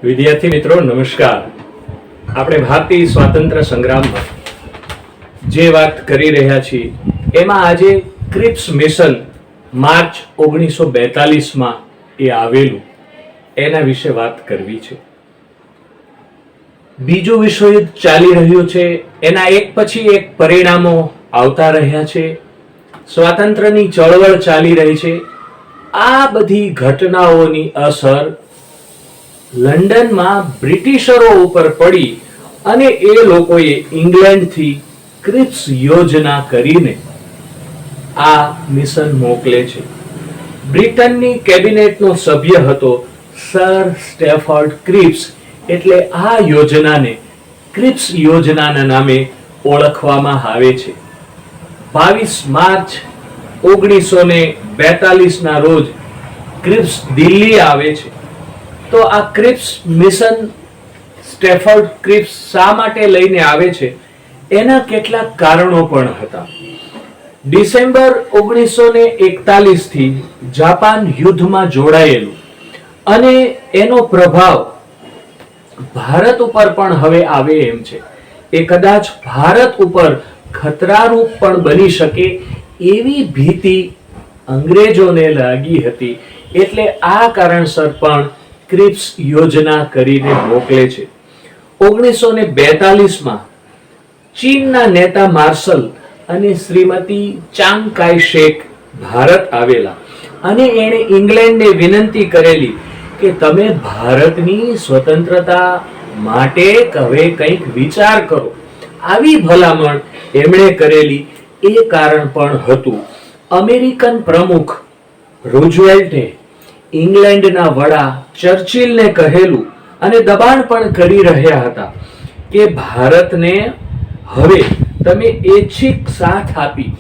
વિદ્યાર્થી મિત્રો નમસ્કાર. આપણે ભારતીય સ્વાતંત્ર્ય સંગ્રામમાં જે વાત કરી રહ્યા છીએ એમાં આજે ક્રિપ્સ મિશન માર્ચ 1942માં એ આવેલું એના વિશે વાત કરવી છે. બીજું વિશ્વયુદ્ધ ચાલી રહ્યું છે, એના એક પછી એક પરિણામો આવતા રહ્યા છે, સ્વાતંત્ર્યની ચળવળ ચાલી રહી છે. આ બધી ઘટનાઓની અસર લંડનમાં બ્રિટિશરો ઉપર પડી અને એ લોકોએ ઇંગ્લેન્ડથી ક્રિપ્સ યોજના કરીને આ મિશન મોકલે છે. બ્રિટનની કેબિનેટનો સભ્ય હતો સર સ્ટેફર્ડ ક્રિપ્સ, એટલે આ યોજનાને ક્રિપ્સ યોજનાના નામે ઓળખવામાં આવે છે. 22 માર્ચ 1942ના રોજ ક્રિપ્સ દિલ્હી આવે છે. તો આ ક્રિપ્સ મિશન સ્ટેફર્ડ ક્રિપ્સ શા માટે લઈને આવે છે એના કેટલાક કારણો પણ હતા. ડિસેમ્બર 1941 થી જાપાન યુદ્ધમાં જોડાયેલું અને એનો પ્રભાવ ભારત ઉપર પણ હવે આવે એમ છે. એ કદાચ ભારત ઉપર ખતરારૂપ પણ બની શકે એવી ભીતિ અંગ્રેજોને લાગી હતી, એટલે આ કારણસર પણ ક્રિપ્સ યોજના કરીને મોકલે છે. 1942માં ચીનના નેતા માર્શલ અને શ્રીમતી ચાંગ કાઈ શેક ભારત આવેલા અને એણે ઇંગ્લેન્ડને વિનંતી કરેલી કે તમે ભારતની સ્વતંત્રતા માટે હવે કંઈક વિચાર કરો. આવી ભલામણ એમણે કરેલી એ કારણ પણ હતું. અમેરિકન પ્રમુખ રૂઝવેલ્ટે ઇંગ્લેન્ડના વડા ચર્ચિલને કહેલું અને દબાણ પણ કરી રહ્યા હતા કે ભારતને હવે તમે ઐચ્છિક સાથ આપી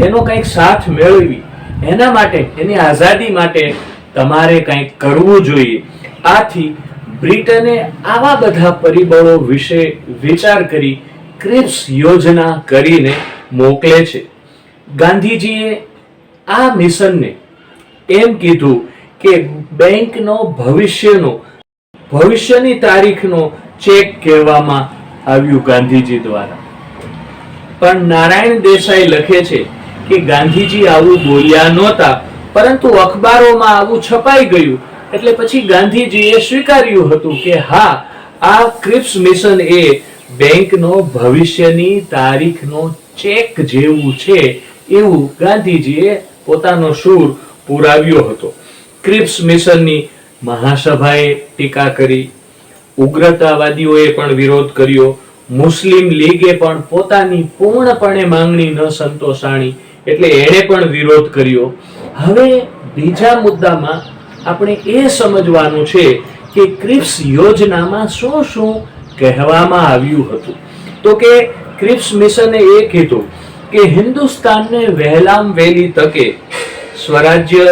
એનો કંઈક સાથ મેળવી એના માટે, એની આઝાદી માટે તમારે કંઈક કરવું જોઈએ. આથી બ્રિટને આવા બધા પરિબળો વિશે વિચાર કરી ક્રિપ્સ યોજના કરીને મોકલે છે. ગાંધીજીએ આ મિશનને એમ કીધું કે બેંકનો ભવિષ્યની તારીખનો ચેક કહેવામાં આવ્યું ગાંધીજી દ્વારા. પણ નારાયણ દેસાઈ લખે છે કે ગાંધીજી આવું બોલ્યા નહોતા, પરંતુ અખબારોમાં આવું છપાઈ ગયું, એટલે પછી ગાંધીજીએ સ્વીકાર્યું હતું કે હા, આ ક્રિપ્સ મિશન એ બેંકનો ભવિષ્યની તારીખનો ચેક જેવું છે એવું ગાંધીજીએ પોતાનો સૂર પુરાવ્યો હતો. ક્રિપ્સ મિશનની મહાસભાએ ટીકા કરી, ઉગ્રતાવાદીઓએ પણ વિરોધ કર્યો, મુસ્લિમ લીગે પણ પોતાની પૂર્ણપણે માંગણી ન સંતોષાણી એટલે એણે પણ વિરોધ કર્યો. હવે બીજા મુદ્દામાં આપણે એ સમજવાનું છે કે ક્રિપ્સ યોજનામાં શું શું કહેવામાં આવ્યું હતું. તો કે ક્રિપ્સ મિશને એ કીધું કે હિન્દુસ્તાનને વહેલામ વહેલી તકે સ્વરાજ્ય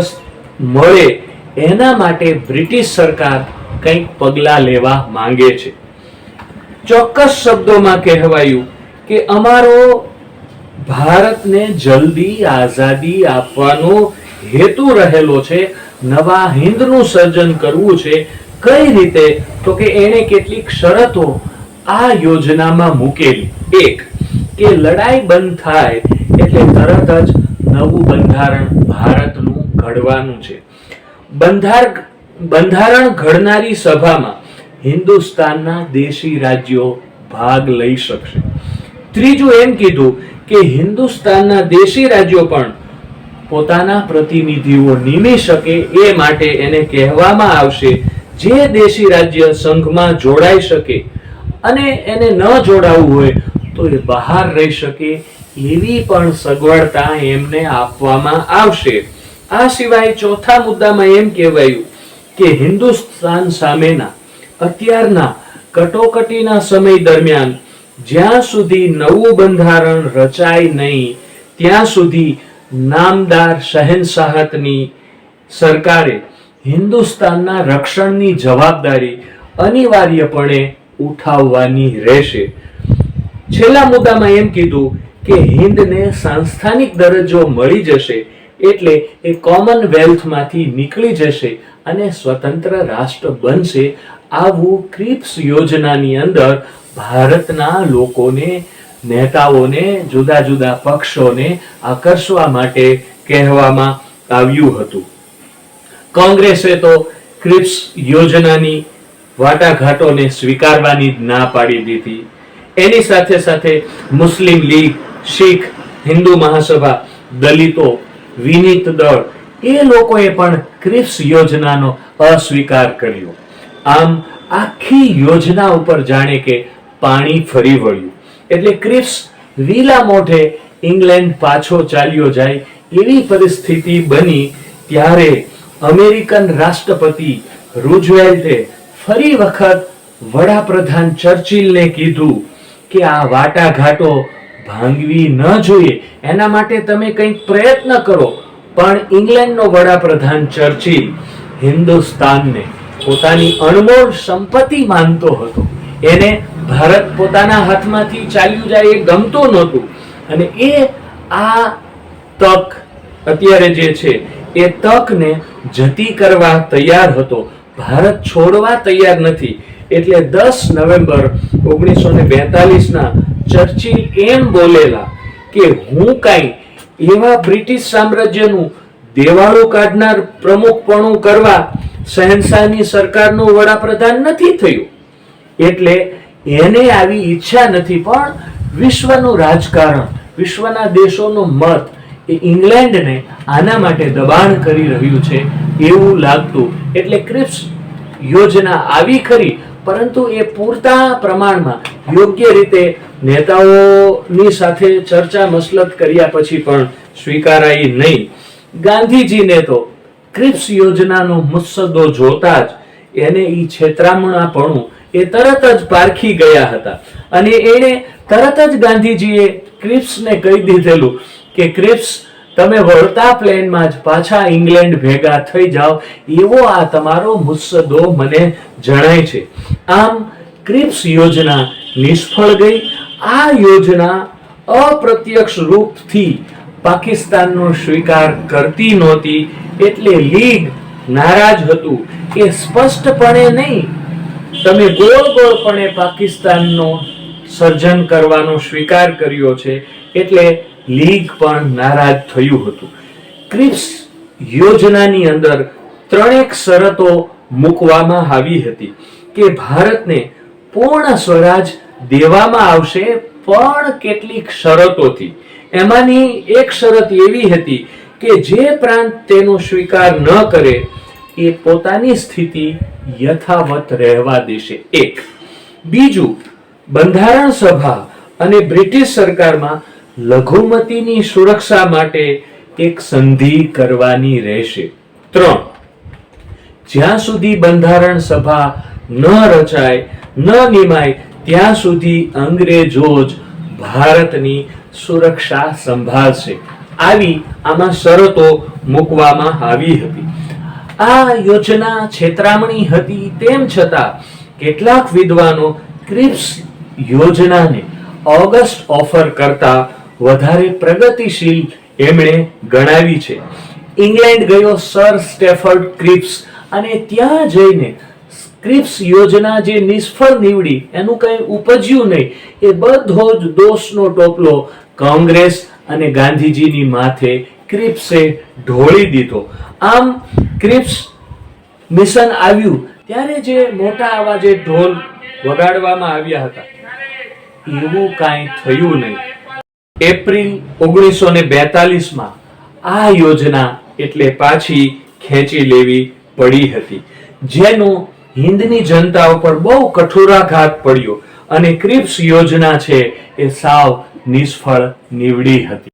મળે એના માટે બ્રિટિશ સરકાર કંઈક પગલાં લેવા માંગે છે. ચોક્કસ શબ્દોમાં કહેવાયું કે અમારો ભારતને જલ્દી આઝાદી આપવાનો હેતુ રહેલો છે, નવા હિન્દનું સર્જન કરવું છે. કઈ રીતે? તો કે એણે કેટલીક શરતો આ યોજનામાં મૂકેલી. એક, કે લડાઈ બંધ થાય એટલે તરત જ નવું બંધારણ ભારતનું ઘડવાનું છે. બંધારણ ઘડનારી સભામાં હિન્દુસ્તાનના દેશી રાજ્યો ભાગ લઈ શકશે. ત્રીજું એમ કીધું કે હિન્દુસ્તાનના દેશી રાજ્યો પણ પોતાના પ્રતિનિધિઓ નિમી શકે એ માટે એને કહેવામાં આવશે જે દેશી રાજ્ય સંઘમાં જોડાઈ શકે અને એને ન જોડાવું હોય તો એ બહાર રહી શકે એવી પણ સગવડતા એમને આપવામાં આવશે. આ સિવાય ચોથા મુદ્દામાં એમ કહેવાયું કે હિન્દુસ્તાન સામેના અત્યારના કટોકટીના સમય દરમિયાન જ્યાં સુધી નવું બંધારણ રચાય નહીં ત્યાં સુધી નામદાર શહેનશાહની સરકારે હિન્દુસ્તાનના રક્ષણની જવાબદારી અનિવાર્યપણે ઉઠાવવાની રહેશે. છેલ્લા મુદ્દામાં એમ કીધું કે હિન્દને સાંસ્થાનિક દરજ્જો મળી જશે એટલે એ કોમનવેલ્થમાંથી નીકળી જશે અને સ્વતંત્ર રાષ્ટ્ર બનશે. આવું ક્રિપ્સ યોજનાની અંદર ભારતના લોકોને, નેતાઓને, જુદા જુદા પક્ષોને આકર્ષવા માટે કહેવામાં આવ્યું હતું. કોંગ્રેસે તો ક્રિપ્સ યોજનાની વાટાઘાટોને સ્વીકારવાની ના પાડી દીધી. એની સાથે સાથે મુસ્લિમ લીગ, શીખ, હિન્દુ મહાસભા, દલિતો, વિનીત દળ એ લોકોએ પણ ક્રિપ્સ યોજનાનો અસ્વીકાર કર્યો. આમ આખી યોજના ઉપર જાણે કે પાણી ફરી વળ્યું. એટલે ક્રિપ્સ વિલા મોઢે ઇંગ્લેન્ડ પાછો ચાલ્યો જાય એવી પરિસ્થિતિ બની. ત્યારે અમેરિકન રાષ્ટ્રપતિ રૂઝવેલ્ટે ફરી વખત વડાપ્રધાન ચર્ચિલને કીધું કે આ વાટાઘાટો ભાંગવી ન જોઈએ, એના માટે તમે કંઈક પ્રયત્ન કરો. પણ ઇંગ્લેન્ડનો વડાપ્રધાન ચર્ચિલ હિન્દુસ્તાનને પોતાની અણમોલ સંપત્તિ માનતો હતો. એને ભારત પોતાના હાથમાંથી ચાલ્યું જાય એ ગમતું નહોતું. અને એ આ તક અત્યારે જે છે એ તકને જતી કરવા તૈયાર હતો, ભારત છોડવા તૈયાર નથી. એટલે 10 નવેમ્બર 1942ના ચર્ચિલ એમ બોલેલા કે હું કાંઈ એવા બ્રિટિશ સામ્રાજ્યનું દેવાળું કાઢનાર પ્રમુખપણું કરવા શહેનશાહની સરકારનો વડાપ્રધાન નથી થયું. એટલે એને આવી ઈચ્છા નથી. પણ વિશ્વનું રાજકારણ, વિશ્વના દેશોનો મત એ ઇંગ્લેન્ડને આના માટે દબાણ કરી રહ્યું છે એવું લાગતું. એટલે ક્રિપ્સ યોજના આવી ખરી, પરંતુ એ પૂરતા પ્રમાણમાં યોગ્ય રીતે નેતાઓની સાથે ચર્ચા મસલત કર્યા પછી પણ સ્વીકારાઈ નહીં. ગાંધીજીને તો ક્રિપ્સ યોજનાનો મુસદ્દો જોતા જ એને ઈ છેતરામણાપણું એ તરત જ પારખી ગયા હતા. અને એને તરત જ ગાંધીજીએ ક્રિપ્સને કહી દીધેલું કે ક્રિપ્સ તમે વળતા પ્લેનમાં જ પાછા ઇંગ્લેન્ડ ભેગા થઈ જાઓ, એવો આ તમારો મુસદ્દો મને જણાય છે. આમ ક્રિપ્સ યોજના નિષ્ફળ ગઈ. આ યોજના અપ્રત્યક્ષ રૂપથી પાકિસ્તાનનો સ્વીકાર કરતી નહોતી. એટલે લીગ નારાજ હતું કે સ્પષ્ટપણે નહીં, તમે ગોળ ગોળપણે પાકિસ્તાનનો સર્જન કરવાનો સ્વીકાર કર્યો છે. એટલે લીગ પણ નારાજ થયું હતું. ક્રિપ્સ યોજનાની અંદર 3 શરતો મૂકવામાં આવી હતી કે ભારતને પૂર્ણ સ્વરાજ દેવામાં આવશે, પણ કેટલીક શરતોથી. એમાંની એક શરત એવી હતી કે જે પ્રાંત તેનો સ્વીકાર ન કરે એ પોતાની સ્થિતિ યથાવત રહેવા દેશે. એક. બીજું, બંધારણ સભા અને બ્રિટિશ સરકારમાં લઘુમતીની સુરક્ષા માટે એક સંધિ કરવાની રહેશે. 3. જ્યાં સુધી બંધારણ સભા ન રચાય, ન નિમાય, ત્યાં સુધી અંગ્રેજો જ ભારતની સુરક્ષા સંભાળશે. આવી આમાં શરતો મૂકવામાં આવી હતી. આ યોજના છેતરામણી હતી, તેમ છતાં કેટલાક વિદ્વાનો ક્રિપ્સ યોજનાને ઓગસ્ટ ઓફર કરતા વધારે પ્રગતિશીલ એમણે ગણાવી છે. ઇંગ્લેન્ડ ગયો સર સ્ટેફર્ડ ક્રિપ્સ અને ત્યાં જઈને ક્રિપ્સ યોજના જે નિષ્ફળ નીવડી, એનું કંઈ ઉપજ્યું નહીં, એ બધો જ દોષનો ટોપલો કોંગ્રેસ અને ગાંધીજીની માથે ક્રિપ્સે ઢોળી દીધો. આમ ક્રિપ્સ મિશન આવ્યું ત્યારે જે મોટા અવાજે ઢોલ વગાડવામાં આવ્યા હતા, એવું કાંઈ થયું નહીં. એપ્રિલ 1942માં આ યોજના એટલે પાછી ખેંચી લેવી પડી હતી, જેનો હિન્દની જનતા ઉપર બહુ કઠોરાઘાત પડ્યો અને ક્રિપ્સ યોજના છે એ સાવ નિષ્ફળ નીવડી હતી.